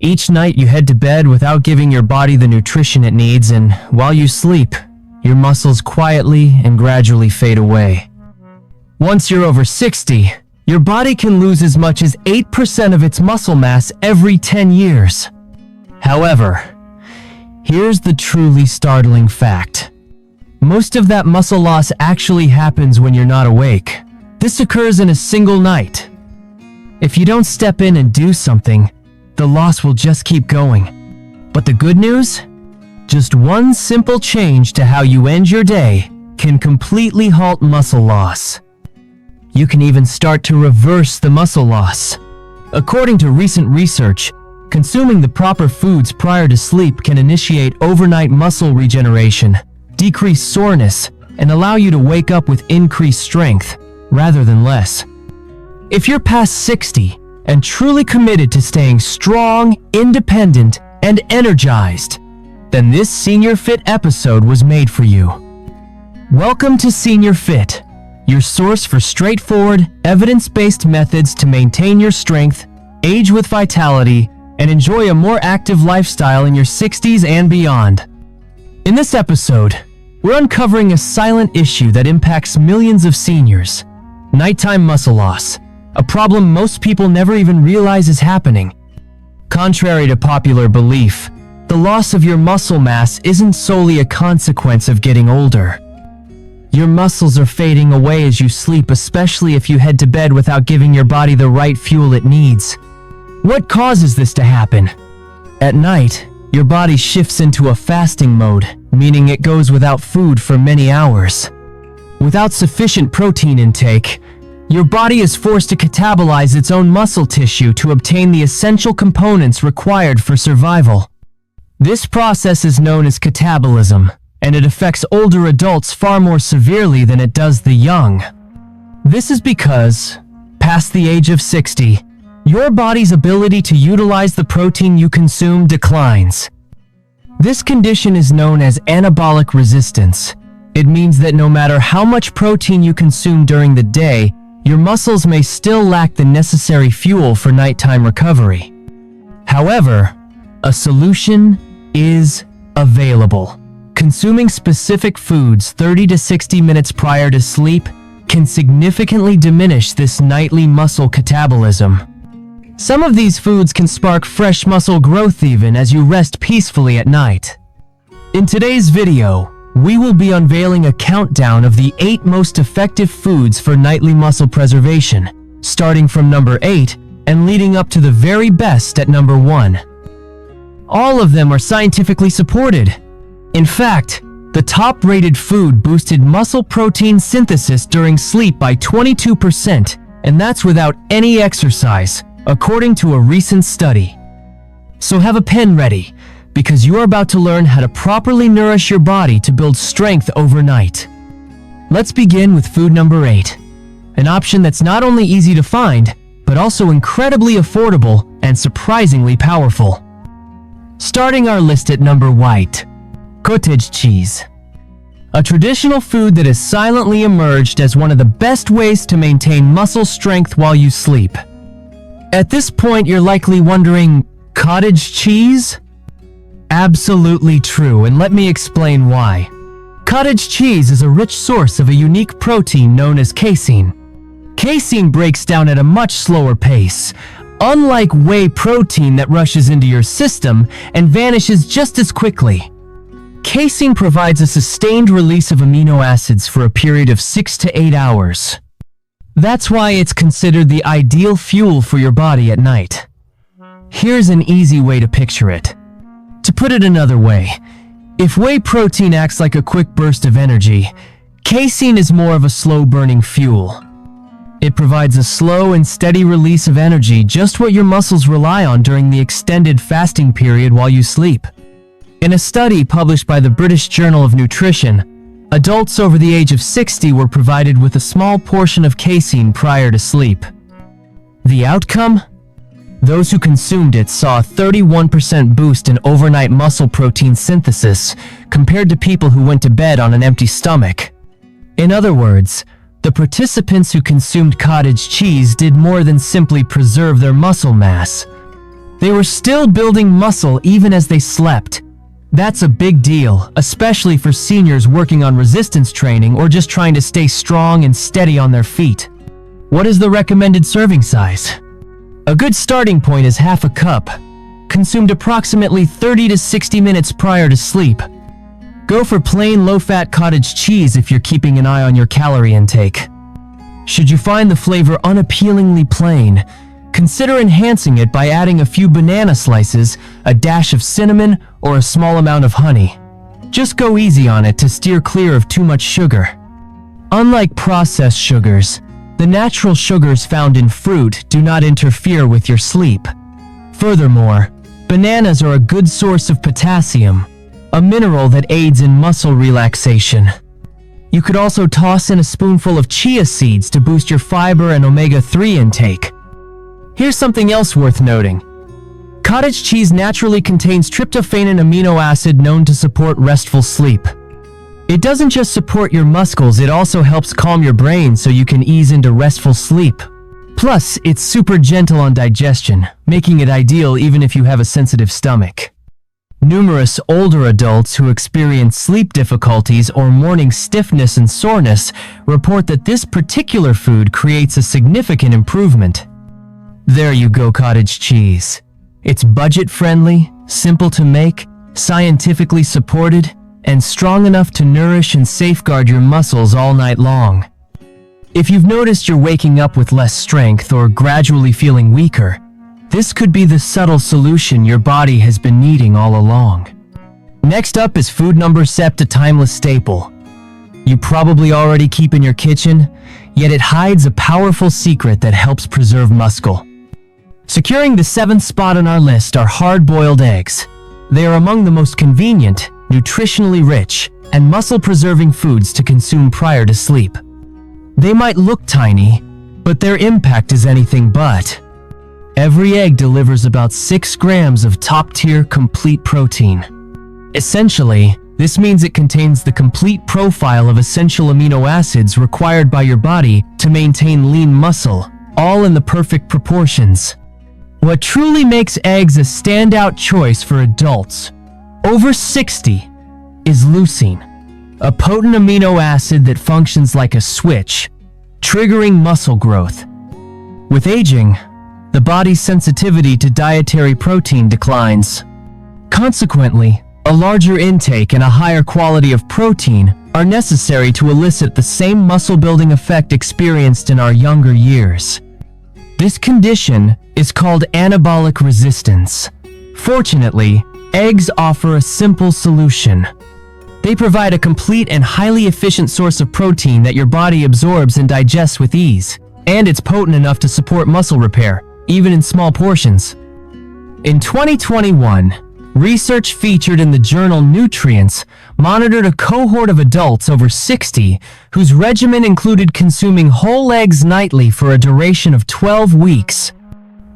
Each night you head to bed without giving your body the nutrition it needs, and while you sleep, your muscles quietly and gradually fade away. Once you're over 60, your body can lose as much as 8% of its muscle mass every 10 years. However, here's the truly startling fact. Most of that muscle loss actually happens when you're not awake. This occurs in a single night. If you don't step in and do something, the loss will just keep going. But the good news? Just one simple change to how you end your day can completely halt muscle loss. You can even start to reverse the muscle loss. According to recent research, consuming the proper foods prior to sleep can initiate overnight muscle regeneration, decrease soreness, and allow you to wake up with increased strength, rather than less. If you're past 60 and truly committed to staying strong, independent, and energized, then this Senior Fit episode was made for you. Welcome to Senior Fit, your source for straightforward, evidence-based methods to maintain your strength, age with vitality, and enjoy a more active lifestyle in your 60s and beyond. In this episode, we're uncovering a silent issue that impacts millions of seniors: nighttime muscle loss, a problem most people never even realize is happening. Contrary to popular belief, the loss of your muscle mass isn't solely a consequence of getting older. Your muscles are fading away as you sleep, especially if you head to bed without giving your body the right fuel it needs. What causes this to happen? At night, your body shifts into a fasting mode, meaning it goes without food for many hours. Without sufficient protein intake, your body is forced to catabolize its own muscle tissue to obtain the essential components required for survival. This process is known as catabolism, and it affects older adults far more severely than it does the young. This is because, past the age of 60, your body's ability to utilize the protein you consume declines. This condition is known as anabolic resistance. It means that no matter how much protein you consume during the day, your muscles may still lack the necessary fuel for nighttime recovery. However, a solution is available. Consuming specific foods 30 to 60 minutes prior to sleep can significantly diminish this nightly muscle catabolism. Some of these foods can spark fresh muscle growth even as you rest peacefully at night. In today's video, we will be unveiling a countdown of the 8 most effective foods for nightly muscle preservation, starting from number 8 and leading up to the very best at number 1. All of them are scientifically supported. In fact, the top-rated food boosted muscle protein synthesis during sleep by 22%, and that's without any exercise, according to a recent study. So have a pen ready, because you are about to learn how to properly nourish your body to build strength overnight. Let's begin with food number 8, an option that's not only easy to find, but also incredibly affordable and surprisingly powerful. Starting our list at number 8, cottage cheese. A traditional food that has silently emerged as one of the best ways to maintain muscle strength while you sleep. At this point, you're likely wondering, cottage cheese? Absolutely true, and let me explain why. Cottage cheese is a rich source of a unique protein known as casein. Casein breaks down at a much slower pace, unlike whey protein that rushes into your system and vanishes just as quickly. Casein provides a sustained release of amino acids for a period of 6 to 8 hours. That's why it's considered the ideal fuel for your body at night. Here's an easy way to picture it. To put it another way, if whey protein acts like a quick burst of energy, casein is more of a slow-burning fuel. It provides a slow and steady release of energy, just what your muscles rely on during the extended fasting period while you sleep. In a study published by the British Journal of Nutrition, adults over the age of 60 were provided with a small portion of casein prior to sleep. The outcome? Those who consumed it saw a 31% boost in overnight muscle protein synthesis compared to people who went to bed on an empty stomach. In other words, the participants who consumed cottage cheese did more than simply preserve their muscle mass. They were still building muscle even as they slept. That's a big deal, especially for seniors working on resistance training or just trying to stay strong and steady on their feet. What is the recommended serving size? A good starting point is half a cup, consumed approximately 30 to 60 minutes prior to sleep. Go for plain low-fat cottage cheese if you're keeping an eye on your calorie intake. Should you find the flavor unappealingly plain, consider enhancing it by adding a few banana slices, a dash of cinnamon, or a small amount of honey. Just go easy on it to steer clear of too much sugar. Unlike processed sugars, the natural sugars found in fruit do not interfere with your sleep. Furthermore, bananas are a good source of potassium, a mineral that aids in muscle relaxation. You could also toss in a spoonful of chia seeds to boost your fiber and omega-3 intake. Here's something else worth noting. Cottage cheese naturally contains tryptophan, an amino acid known to support restful sleep. It doesn't just support your muscles, it also helps calm your brain so you can ease into restful sleep. Plus, it's super gentle on digestion, making it ideal even if you have a sensitive stomach. Numerous older adults who experience sleep difficulties or morning stiffness and soreness report that this particular food creates a significant improvement. There you go, cottage cheese. It's budget-friendly, simple to make, scientifically supported, and strong enough to nourish and safeguard your muscles all night long. If you've noticed you're waking up with less strength or gradually feeling weaker, this could be the subtle solution your body has been needing all along. Next up is food number 7, a timeless staple. You probably already keep in your kitchen, yet it hides a powerful secret that helps preserve muscle. Securing the 7th spot on our list are hard-boiled eggs. They are among the most convenient, nutritionally rich, and muscle-preserving foods to consume prior to sleep. They might look tiny, but their impact is anything but. Every egg delivers about 6 grams of top-tier complete protein. Essentially, this means it contains the complete profile of essential amino acids required by your body to maintain lean muscle, all in the perfect proportions. What truly makes eggs a standout choice for adults over 60 is leucine, a potent amino acid that functions like a switch, triggering muscle growth. With aging, the body's sensitivity to dietary protein declines. Consequently, a larger intake and a higher quality of protein are necessary to elicit the same muscle-building effect experienced in our younger years. This condition is called anabolic resistance. Fortunately, eggs offer a simple solution. They provide a complete and highly efficient source of protein that your body absorbs and digests with ease, and it's potent enough to support muscle repair, even in small portions. In 2021, research featured in the journal Nutrients monitored a cohort of adults over 60 whose regimen included consuming whole eggs nightly for a duration of 12 weeks.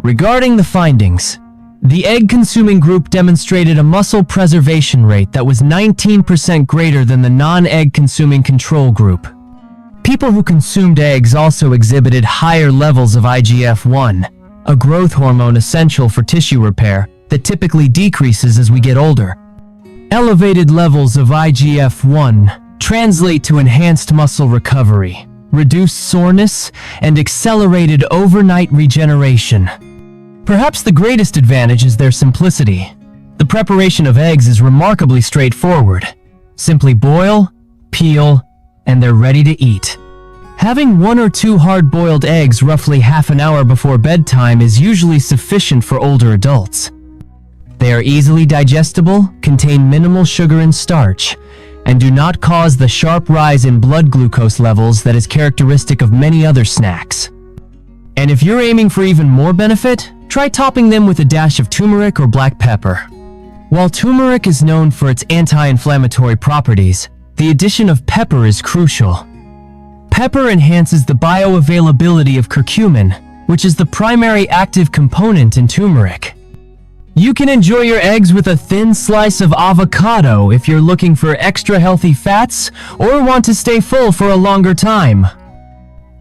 Regarding the findings, the egg-consuming group demonstrated a muscle preservation rate that was 19% greater than the non-egg-consuming control group. People who consumed eggs also exhibited higher levels of IGF-1, a growth hormone essential for tissue repair that typically decreases as we get older. Elevated levels of IGF-1 translate to enhanced muscle recovery, reduced soreness, and accelerated overnight regeneration. Perhaps the greatest advantage is their simplicity. The preparation of eggs is remarkably straightforward. Simply boil, peel, and they're ready to eat. Having 1 or 2 hard-boiled eggs roughly half an hour before bedtime is usually sufficient for older adults. They are easily digestible, contain minimal sugar and starch, and do not cause the sharp rise in blood glucose levels that is characteristic of many other snacks. And if you're aiming for even more benefit, try topping them with a dash of turmeric or black pepper. While turmeric is known for its anti-inflammatory properties, the addition of pepper is crucial. Pepper enhances the bioavailability of curcumin, which is the primary active component in turmeric. You can enjoy your eggs with a thin slice of avocado if you're looking for extra healthy fats or want to stay full for a longer time.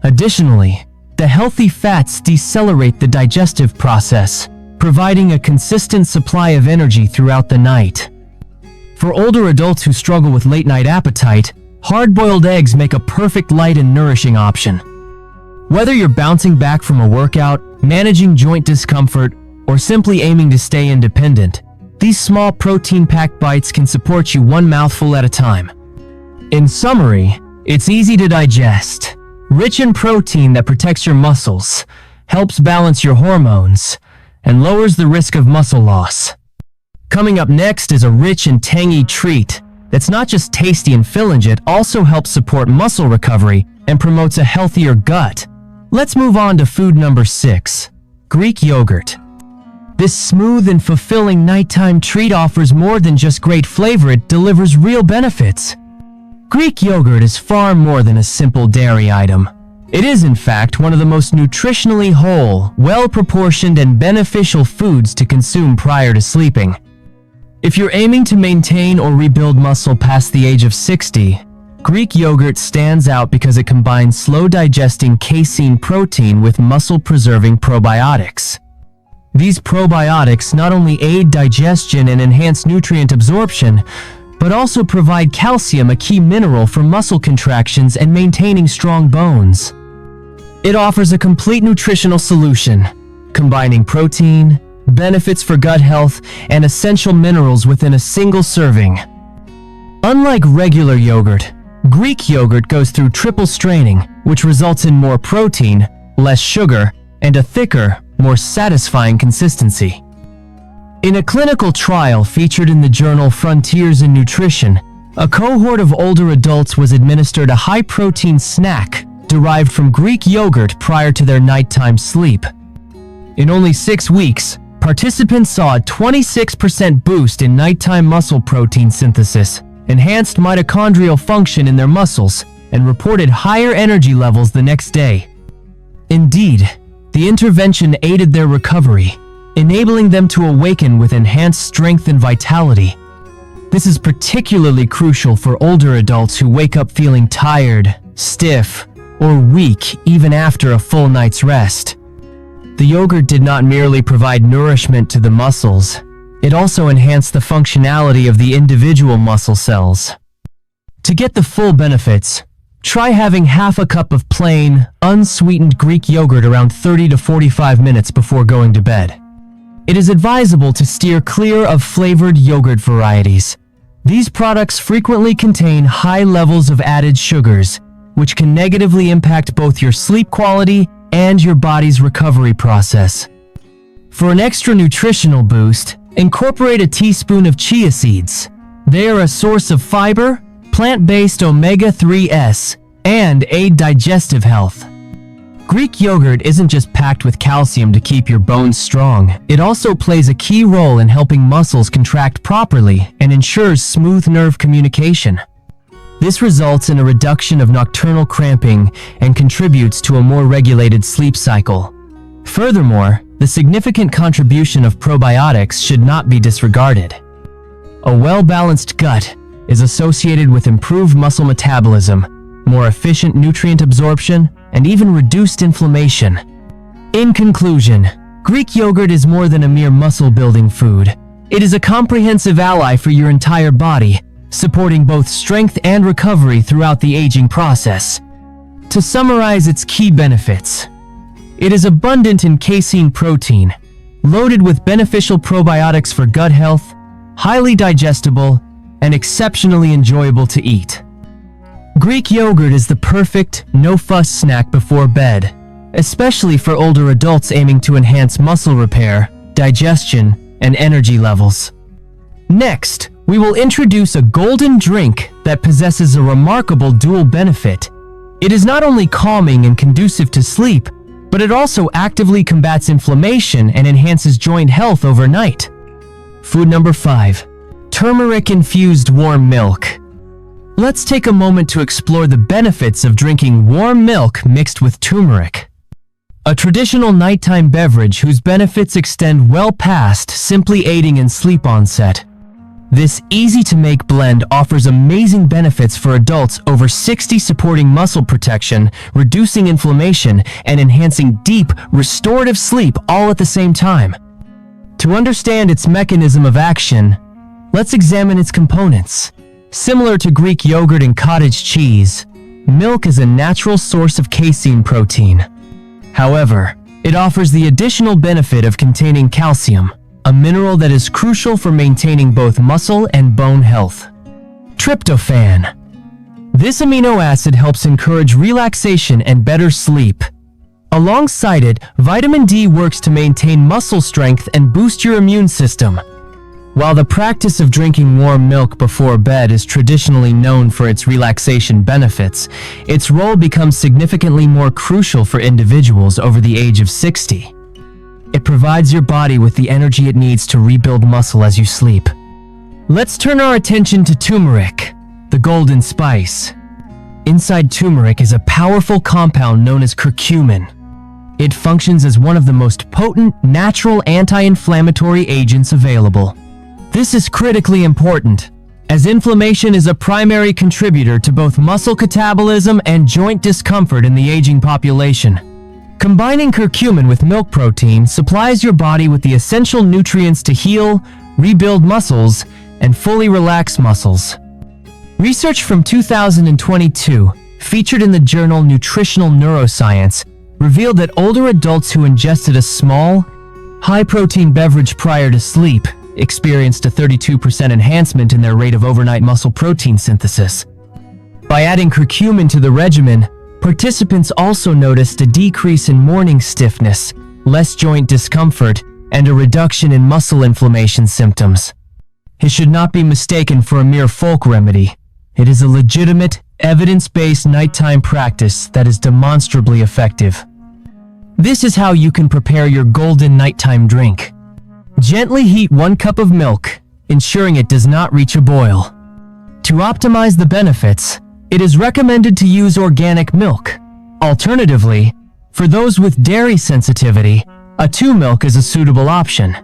Additionally, the healthy fats decelerate the digestive process, providing a consistent supply of energy throughout the night. For older adults who struggle with late-night appetite, hard-boiled eggs make a perfect light and nourishing option. Whether you're bouncing back from a workout, managing joint discomfort, or simply aiming to stay independent, these small protein-packed bites can support you one mouthful at a time. In summary, it's easy to digest, rich in protein that protects your muscles, helps balance your hormones, and lowers the risk of muscle loss. Coming up next is a rich and tangy treat that's not just tasty and filling, it also helps support muscle recovery and promotes a healthier gut. Let's move on to food number 6, Greek yogurt. This smooth and fulfilling nighttime treat offers more than just great flavor, it delivers real benefits. Greek yogurt is far more than a simple dairy item. It is, in fact, one of the most nutritionally whole, well-proportioned, and beneficial foods to consume prior to sleeping. If you're aiming to maintain or rebuild muscle past the age of 60, Greek yogurt stands out because it combines slow-digesting casein protein with muscle-preserving probiotics. These probiotics not only aid digestion and enhance nutrient absorption, but also provide calcium, a key mineral for muscle contractions and maintaining strong bones. It offers a complete nutritional solution, combining protein, benefits for gut health, and essential minerals within a single serving. Unlike regular yogurt, Greek yogurt goes through triple straining, which results in more protein, less sugar, and a thicker, more satisfying consistency. In a clinical trial featured in the journal Frontiers in Nutrition, a cohort of older adults was administered a high-protein snack derived from Greek yogurt prior to their nighttime sleep. In only 6 weeks, participants saw a 26% boost in nighttime muscle protein synthesis, enhanced mitochondrial function in their muscles, and reported higher energy levels the next day. Indeed, the intervention aided their recovery, enabling them to awaken with enhanced strength and vitality. This is particularly crucial for older adults who wake up feeling tired, stiff, or weak even after a full night's rest. The yogurt did not merely provide nourishment to the muscles, it also enhanced the functionality of the individual muscle cells. To get the full benefits, try having half a cup of plain, unsweetened Greek yogurt around 30 to 45 minutes before going to bed. It is advisable to steer clear of flavored yogurt varieties. These products frequently contain high levels of added sugars, which can negatively impact both your sleep quality and your body's recovery process. For an extra nutritional boost, incorporate a teaspoon of chia seeds. They are a source of fiber, plant-based omega-3s, and aid digestive health. Greek yogurt isn't just packed with calcium to keep your bones strong, it also plays a key role in helping muscles contract properly and ensures smooth nerve communication. This results in a reduction of nocturnal cramping and contributes to a more regulated sleep cycle. Furthermore, the significant contribution of probiotics should not be disregarded. A well-balanced gut is associated with improved muscle metabolism, more efficient nutrient absorption, and even reduced inflammation. In conclusion, Greek yogurt is more than a mere muscle-building food. It is a comprehensive ally for your entire body, supporting both strength and recovery throughout the aging process. To summarize its key benefits, it is abundant in casein protein, loaded with beneficial probiotics for gut health, highly digestible, and exceptionally enjoyable to eat. Greek yogurt is the perfect, no-fuss snack before bed, especially for older adults aiming to enhance muscle repair, digestion, and energy levels. Next, we will introduce a golden drink that possesses a remarkable dual benefit. It is not only calming and conducive to sleep, but it also actively combats inflammation and enhances joint health overnight. Food number 5. Turmeric-infused warm milk. Let's take a moment to explore the benefits of drinking warm milk mixed with turmeric. A traditional nighttime beverage whose benefits extend well past simply aiding in sleep onset. This easy-to-make blend offers amazing benefits for adults over 60, supporting muscle protection, reducing inflammation, and enhancing deep, restorative sleep all at the same time. To understand its mechanism of action, let's examine its components. Similar to Greek yogurt and cottage cheese, milk is a natural source of casein protein. However, it offers the additional benefit of containing calcium, a mineral that is crucial for maintaining both muscle and bone health. Tryptophan. This amino acid helps encourage relaxation and better sleep. Alongside it, vitamin D works to maintain muscle strength and boost your immune system. While the practice of drinking warm milk before bed is traditionally known for its relaxation benefits, its role becomes significantly more crucial for individuals over the age of 60. It provides your body with the energy it needs to rebuild muscle as you sleep. Let's turn our attention to turmeric, the golden spice. Inside turmeric is a powerful compound known as curcumin. It functions as one of the most potent natural anti-inflammatory agents available. This is critically important, as inflammation is a primary contributor to both muscle catabolism and joint discomfort in the aging population. Combining curcumin with milk protein supplies your body with the essential nutrients to heal, rebuild muscles, and fully relax muscles. Research from 2022, featured in the journal Nutritional Neuroscience, revealed that older adults who ingested a small, high-protein beverage prior to sleep experienced a 32% enhancement in their rate of overnight muscle protein synthesis. By adding curcumin to the regimen, participants also noticed a decrease in morning stiffness, less joint discomfort, and a reduction in muscle inflammation symptoms. It should not be mistaken for a mere folk remedy. It is a legitimate, evidence-based nighttime practice that is demonstrably effective. This is how you can prepare your golden nighttime drink. Gently heat 1 cup of milk, ensuring it does not reach a boil. To optimize the benefits, it is recommended to use organic milk. Alternatively, for those with dairy sensitivity, a 2 milk is a suitable option.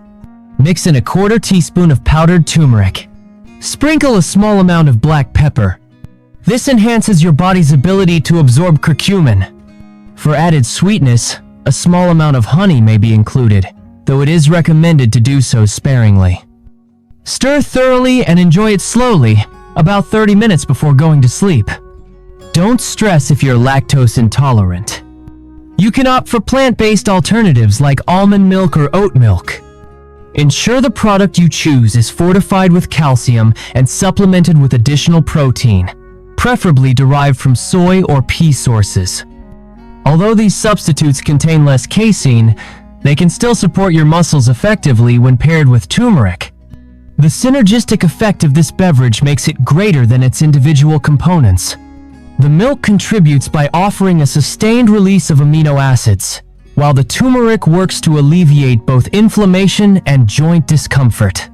Mix in a 1/4 teaspoon of powdered turmeric. Sprinkle a small amount of black pepper. This enhances your body's ability to absorb curcumin. For added sweetness, a small amount of honey may be included, though it is recommended to do so sparingly. Stir thoroughly and enjoy it slowly, about 30 minutes before going to sleep. Don't stress if you're lactose intolerant. You can opt for plant-based alternatives like almond milk or oat milk. Ensure the product you choose is fortified with calcium and supplemented with additional protein, preferably derived from soy or pea sources. Although these substitutes contain less casein, they can still support your muscles effectively when paired with turmeric. The synergistic effect of this beverage makes it greater than its individual components. The milk contributes by offering a sustained release of amino acids, while the turmeric works to alleviate both inflammation and joint discomfort.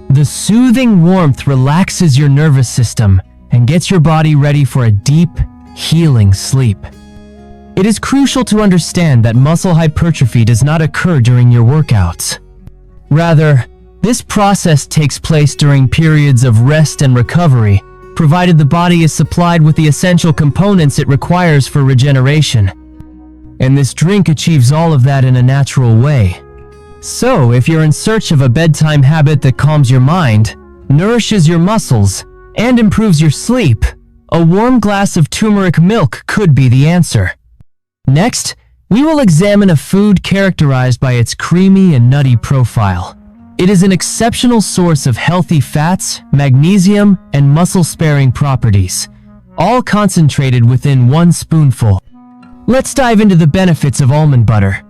The soothing warmth relaxes your nervous system and gets your body ready for a deep, healing sleep. It is crucial to understand that muscle hypertrophy does not occur during your workouts. Rather, this process takes place during periods of rest and recovery, provided the body is supplied with the essential components it requires for regeneration. And this drink achieves all of that in a natural way. So, if you're in search of a bedtime habit that calms your mind, nourishes your muscles, and improves your sleep, a warm glass of turmeric milk could be the answer. Next, we will examine a food characterized by its creamy and nutty profile. It is an exceptional source of healthy fats, magnesium, and muscle-sparing properties, all concentrated within 1 spoonful. Let's dive into the benefits of almond butter.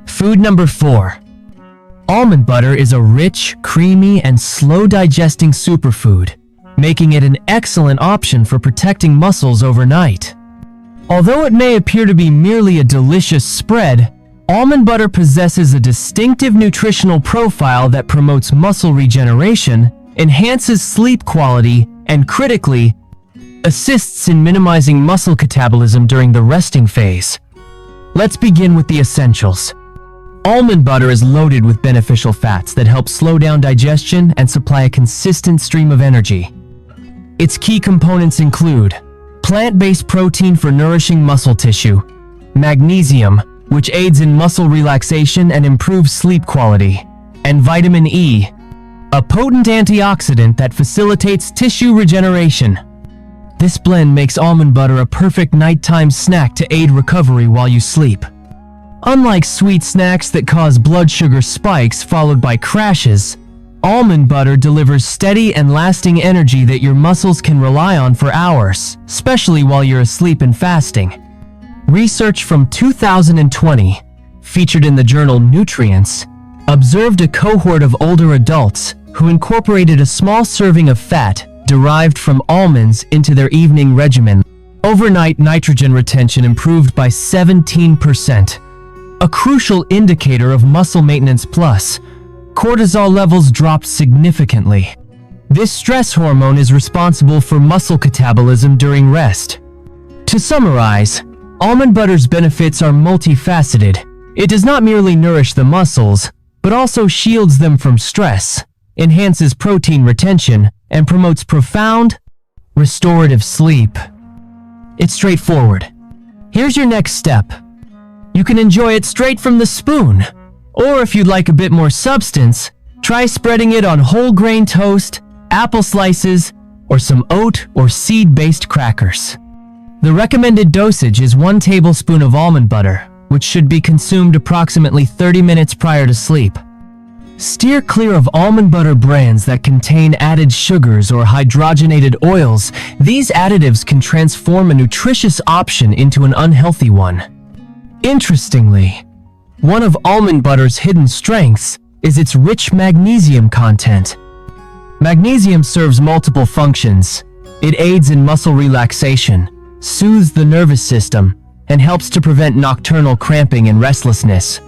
Food number 4. Almond butter is a rich, creamy, and slow-digesting superfood, making it an excellent option for protecting muscles overnight. Although it may appear to be merely a delicious spread, almond butter possesses a distinctive nutritional profile that promotes muscle regeneration, enhances sleep quality, and critically, assists in minimizing muscle catabolism during the resting phase. Let's begin with the essentials. Almond butter is loaded with beneficial fats that help slow down digestion and supply a consistent stream of energy. Its key components include plant-based protein for nourishing muscle tissue, magnesium, which aids in muscle relaxation and improves sleep quality, and vitamin E, a potent antioxidant that facilitates tissue regeneration. This blend makes almond butter a perfect nighttime snack to aid recovery while you sleep. Unlike sweet snacks that cause blood sugar spikes followed by crashes, almond butter delivers steady and lasting energy that your muscles can rely on for hours, especially while you're asleep and fasting. Research from 2020, featured in the journal Nutrients, observed a cohort of older adults who incorporated a small serving of fat derived from almonds into their evening regimen. Overnight nitrogen retention improved by 17%, a crucial indicator of muscle maintenance. Plus, cortisol levels dropped significantly. This stress hormone is responsible for muscle catabolism during rest. To summarize, almond butter's benefits are multifaceted. It does not merely nourish the muscles, but also shields them from stress, enhances protein retention, and promotes profound, restorative sleep. It's straightforward. Here's your next step. You can enjoy it straight from the spoon, or if you'd like a bit more substance, try spreading it on whole grain toast, apple slices, or some oat or seed-based crackers. The recommended dosage is 1 tablespoon of almond butter, which should be consumed approximately 30 minutes prior to sleep. Steer clear of almond butter brands that contain added sugars or hydrogenated oils. These additives can transform a nutritious option into an unhealthy one. Interestingly, one of almond butter's hidden strengths is its rich magnesium content. Magnesium serves multiple functions. It aids in muscle relaxation, soothes the nervous system, and helps to prevent nocturnal cramping and restlessness.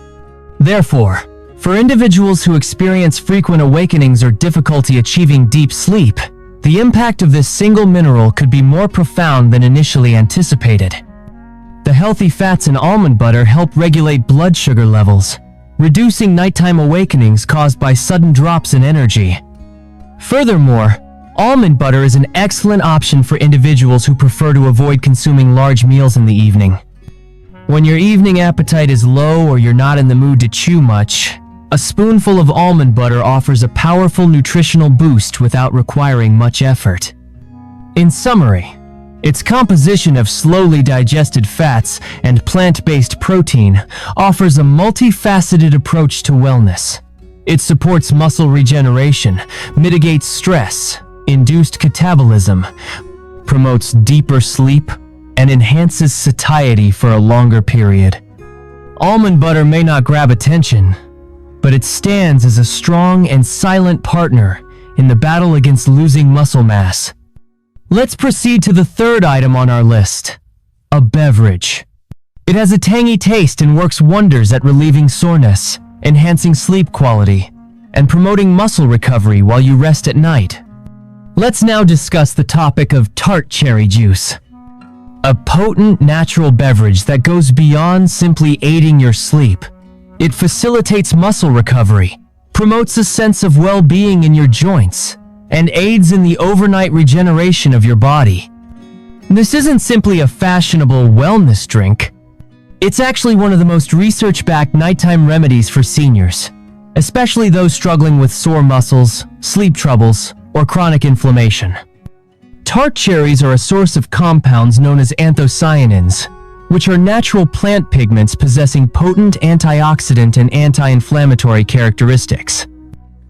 Therefore, for individuals who experience frequent awakenings or difficulty achieving deep sleep, the impact of this single mineral could be more profound than initially anticipated. The healthy fats in almond butter help regulate blood sugar levels, reducing nighttime awakenings caused by sudden drops in energy. Furthermore, almond butter is an excellent option for individuals who prefer to avoid consuming large meals in the evening. When your evening appetite is low or you're not in the mood to chew much, a spoonful of almond butter offers a powerful nutritional boost without requiring much effort. In summary, its composition of slowly digested fats and plant-based protein offers a multifaceted approach to wellness. It supports muscle regeneration, mitigates stress, induced catabolism, promotes deeper sleep, and enhances satiety for a longer period. Almond butter may not grab attention, but it stands as a strong and silent partner in the battle against losing muscle mass. Let's proceed to the third item on our list, a beverage. It has a tangy taste and works wonders at relieving soreness, enhancing sleep quality, and promoting muscle recovery while you rest at night. Let's now discuss the topic of Tart cherry juice, a potent natural beverage that goes beyond simply aiding your sleep. It facilitates muscle recovery, promotes a sense of well-being in your joints, and aids in the overnight regeneration of your body. This isn't simply a fashionable wellness drink. It's actually one of the most research-backed nighttime remedies for seniors, especially those struggling with sore muscles, sleep troubles, or chronic inflammation. Tart cherries are a source of compounds known as anthocyanins, which are natural plant pigments possessing potent antioxidant and anti-inflammatory characteristics.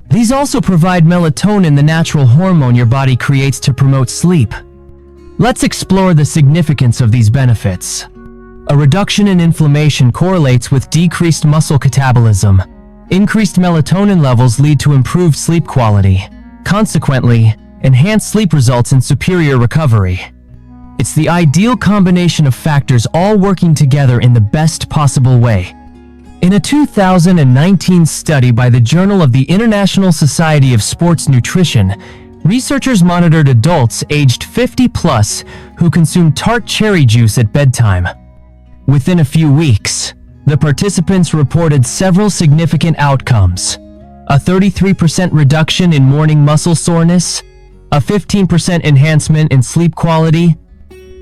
These also provide melatonin, the natural hormone your body creates to promote sleep. Let's explore the significance of these benefits. A reduction in inflammation correlates with decreased muscle catabolism. Increased melatonin levels lead to improved sleep quality. Consequently, enhanced sleep results in superior recovery. It's the ideal combination of factors all working together in the best possible way. In a 2019 study by the Journal of the International Society of Sports Nutrition, researchers monitored adults aged 50+ who consumed Tart cherry juice at bedtime. Within a few weeks, the participants reported several significant outcomes: a 33% reduction in morning muscle soreness, a 15% enhancement in sleep quality,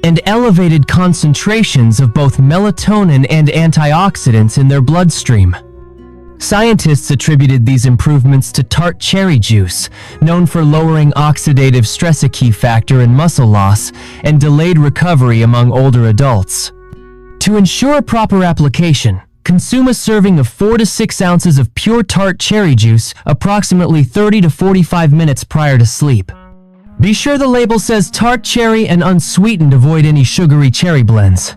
and elevated concentrations of both melatonin and antioxidants in their bloodstream. Scientists attributed these improvements to Tart cherry juice, known for lowering oxidative stress, a key factor in muscle loss and delayed recovery among older adults. To ensure proper application, consume a serving of 4 to 6 ounces of pure Tart cherry juice approximately 30 to 45 minutes prior to sleep. Be sure the label says Tart cherry and unsweetened. Avoid any sugary cherry blends.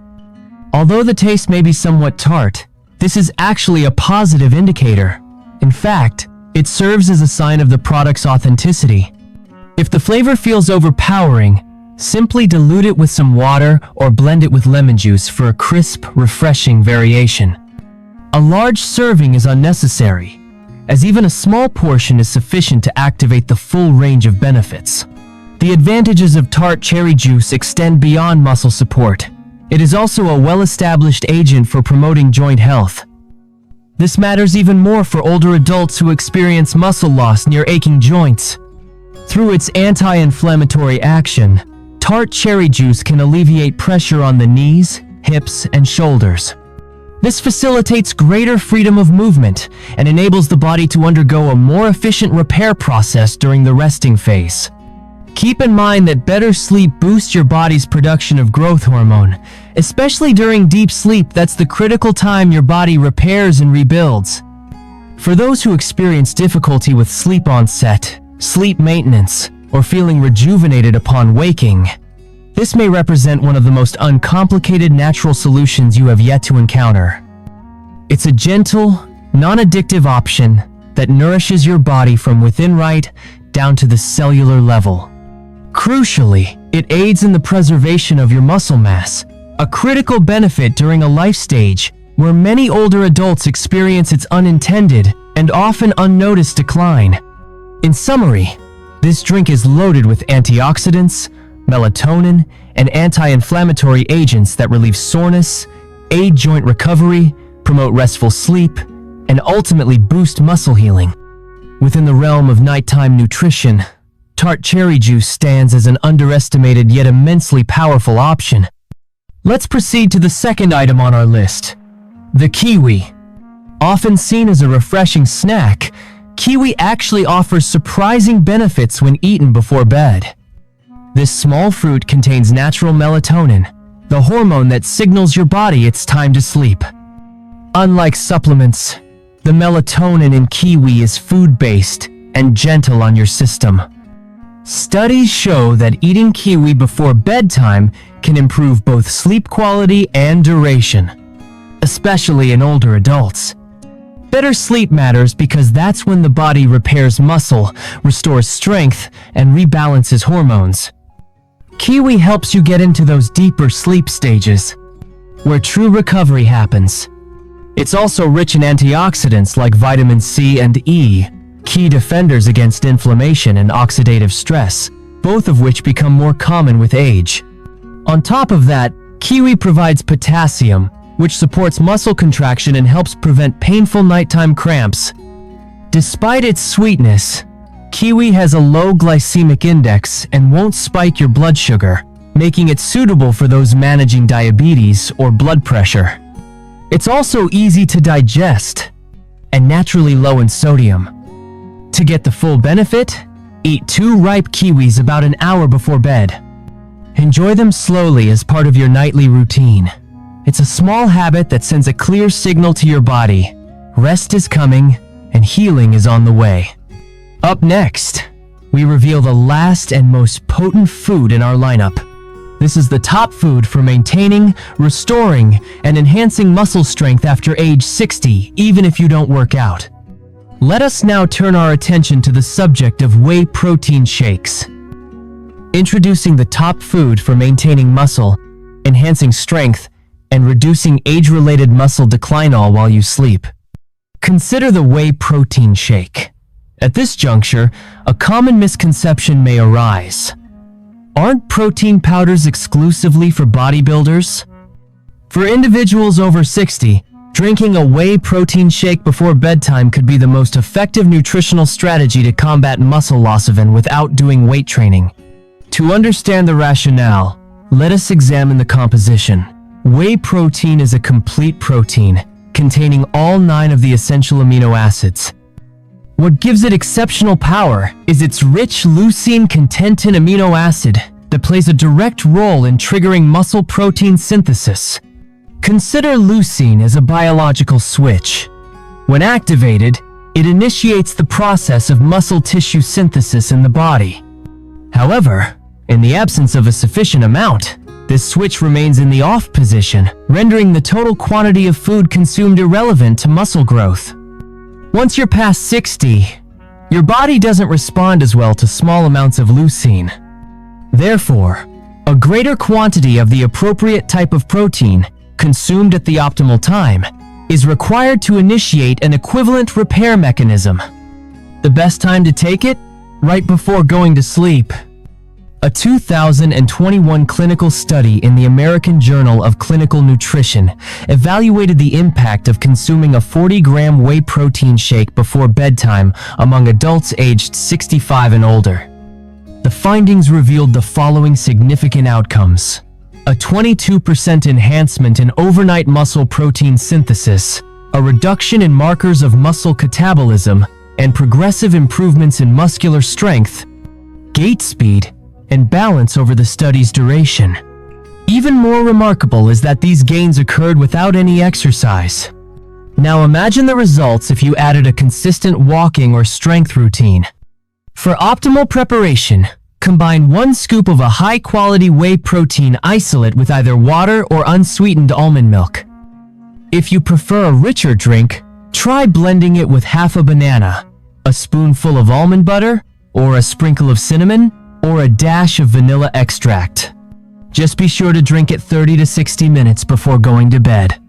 Although the taste may be somewhat tart, this is actually a positive indicator. In fact, it serves as a sign of the product's authenticity. If the flavor feels overpowering, simply dilute it with some water or blend it with lemon juice for a crisp, refreshing variation. A large serving is unnecessary, as even a small portion is sufficient to activate the full range of benefits. The advantages of Tart cherry juice extend beyond muscle support. It is also a well-established agent for promoting joint health. This matters even more for older adults who experience muscle loss near aching joints. Through its anti-inflammatory action, Tart cherry juice can alleviate pressure on the knees, hips, and shoulders. This facilitates greater freedom of movement and enables the body to undergo a more efficient repair process during the resting phase. Keep in mind that better sleep boosts your body's production of growth hormone. Especially during deep sleep, that's the critical time your body repairs and rebuilds. For those who experience difficulty with sleep onset, sleep maintenance, or feeling rejuvenated upon waking, this may represent one of the most uncomplicated natural solutions you have yet to encounter. It's a gentle, non-addictive option that nourishes your body from within right down to the cellular level. Crucially, it aids in the preservation of your muscle mass, a critical benefit during a life stage where many older adults experience its unintended and often unnoticed decline. In summary, this drink is loaded with antioxidants, melatonin, and anti-inflammatory agents that relieve soreness, aid joint recovery, promote restful sleep, and ultimately boost muscle healing. Within the realm of nighttime nutrition, Tart cherry juice stands as an underestimated yet immensely powerful option. Let's proceed to the second item on our list, the kiwi. Often seen as a refreshing snack, kiwi actually offers surprising benefits when eaten before bed. This small fruit contains natural melatonin, the hormone that signals your body it's time to sleep. Unlike supplements, the melatonin in kiwi is food-based and gentle on your system. Studies show that eating kiwi before bedtime can improve both sleep quality and duration, especially in older adults. Better sleep matters because that's when the body repairs muscle, restores strength, and rebalances hormones. Kiwi helps you get into those deeper sleep stages, where true recovery happens. It's also rich in antioxidants like vitamin C and E, key defenders against inflammation and oxidative stress, both of which become more common with age. On top of that, kiwi provides potassium, which supports muscle contraction and helps prevent painful nighttime cramps. Despite its sweetness, kiwi has a low glycemic index and won't spike your blood sugar, making it suitable for those managing diabetes or blood pressure. It's also easy to digest and naturally low in sodium. To get the full benefit, eat 2 ripe kiwis about an hour before bed. Enjoy them slowly as part of your nightly routine. It's a small habit that sends a clear signal to your body. Rest is coming and healing is on the way. Up next, we reveal the last and most potent food in our lineup. This is the top food for maintaining, restoring, and enhancing muscle strength after age 60, even if you don't work out. Let us now turn our attention to the subject of whey protein shakes. Introducing the top food for maintaining muscle, enhancing strength, and reducing age-related muscle decline all while you sleep. Consider the whey protein shake. At this juncture, a common misconception may arise. Aren't protein powders exclusively for bodybuilders? For individuals over 60, drinking a whey protein shake before bedtime could be the most effective nutritional strategy to combat muscle loss even without doing weight training. To understand the rationale, let us examine the composition. Whey protein is a complete protein, containing all 9 of the essential amino acids. What gives it exceptional power is its rich leucine-containing amino acid that plays a direct role in triggering muscle protein synthesis. Consider leucine as a biological switch. When activated, it initiates the process of muscle tissue synthesis in the body. However, in the absence of a sufficient amount, this switch remains in the off position, rendering the total quantity of food consumed irrelevant to muscle growth. Once you're past 60, your body doesn't respond as well to small amounts of leucine. Therefore, a greater quantity of the appropriate type of protein, consumed at the optimal time, is required to initiate an equivalent repair mechanism. The best time to take it? Right before going to sleep. A 2021 clinical study in the American Journal of Clinical Nutrition evaluated the impact of consuming a 40-gram whey protein shake before bedtime among adults aged 65 and older. The findings revealed the following significant outcomes: a 22% enhancement in overnight muscle protein synthesis, a reduction in markers of muscle catabolism, and progressive improvements in muscular strength, gait speed, and balance over the study's duration. Even more remarkable is that these gains occurred without any exercise. Now imagine the results if you added a consistent walking or strength routine. For optimal preparation, combine 1 scoop of a high-quality whey protein isolate with either water or unsweetened almond milk. If you prefer a richer drink, try blending it with half a banana, a spoonful of almond butter, or a sprinkle of cinnamon, or a dash of vanilla extract. Just be sure to drink it 30 to 60 minutes before going to bed.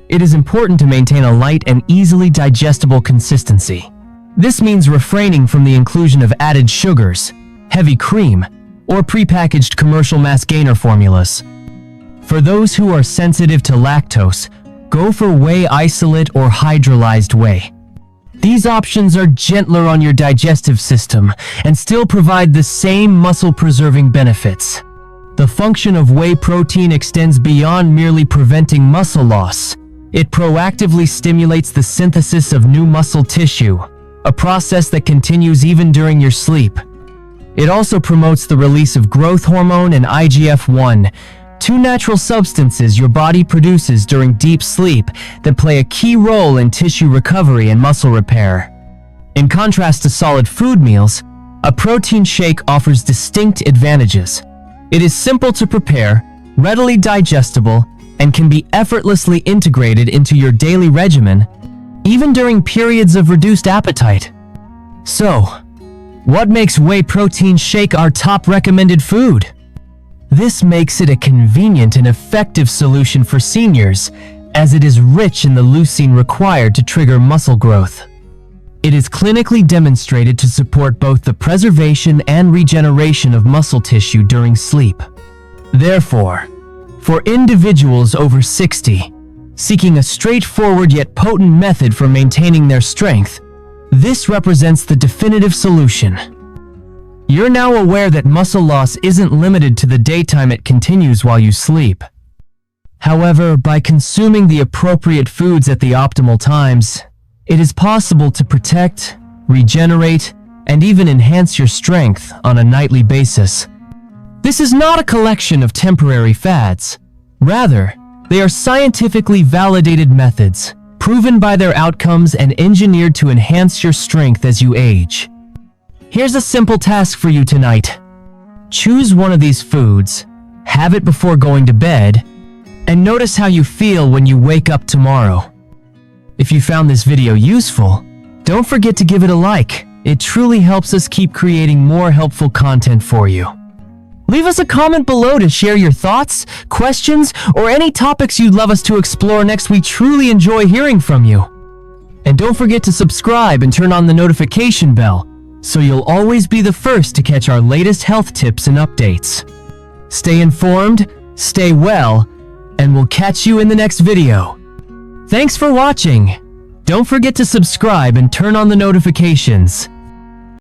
It is important to maintain a light and easily digestible consistency. This means refraining from the inclusion of added sugars, heavy cream, or prepackaged commercial mass gainer formulas. For those who are sensitive to lactose, go for whey isolate or hydrolyzed whey. These options are gentler on your digestive system and still provide the same muscle-preserving benefits. The function of whey protein extends beyond merely preventing muscle loss. It proactively stimulates the synthesis of new muscle tissue, a process that continues even during your sleep. It also promotes the release of growth hormone and IGF-1, 2 natural substances your body produces during deep sleep that play a key role in tissue recovery and muscle repair. In contrast to solid food meals, a protein shake offers distinct advantages. It is simple to prepare, readily digestible, and can be effortlessly integrated into your daily regimen, even during periods of reduced appetite. So, what makes whey protein shake our top recommended food? This makes it a convenient and effective solution for seniors, as it is rich in the leucine required to trigger muscle growth. It is clinically demonstrated to support both the preservation and regeneration of muscle tissue during sleep. Therefore, for individuals over 60, seeking a straightforward yet potent method for maintaining their strength, this represents the definitive solution. You're now aware that muscle loss isn't limited to the daytime, it continues while you sleep. However, by consuming the appropriate foods at the optimal times, it is possible to protect, regenerate, and even enhance your strength on a nightly basis. This is not a collection of temporary fads. Rather, they are scientifically validated methods, proven by their outcomes and engineered to enhance your strength as you age. Here's a simple task for you tonight. Choose one of these foods, have it before going to bed, and notice how you feel when you wake up tomorrow. If you found this video useful, don't forget to give it a like. It truly helps us keep creating more helpful content for you. Leave us a comment below to share your thoughts, questions, or any topics you'd love us to explore next. We truly enjoy hearing from you. And don't forget to subscribe and turn on the notification bell, so you'll always be the first to catch our latest health tips and updates. Stay informed, stay well, and we'll catch you in the next video. Thanks for watching. Don't forget to subscribe and turn on the notifications.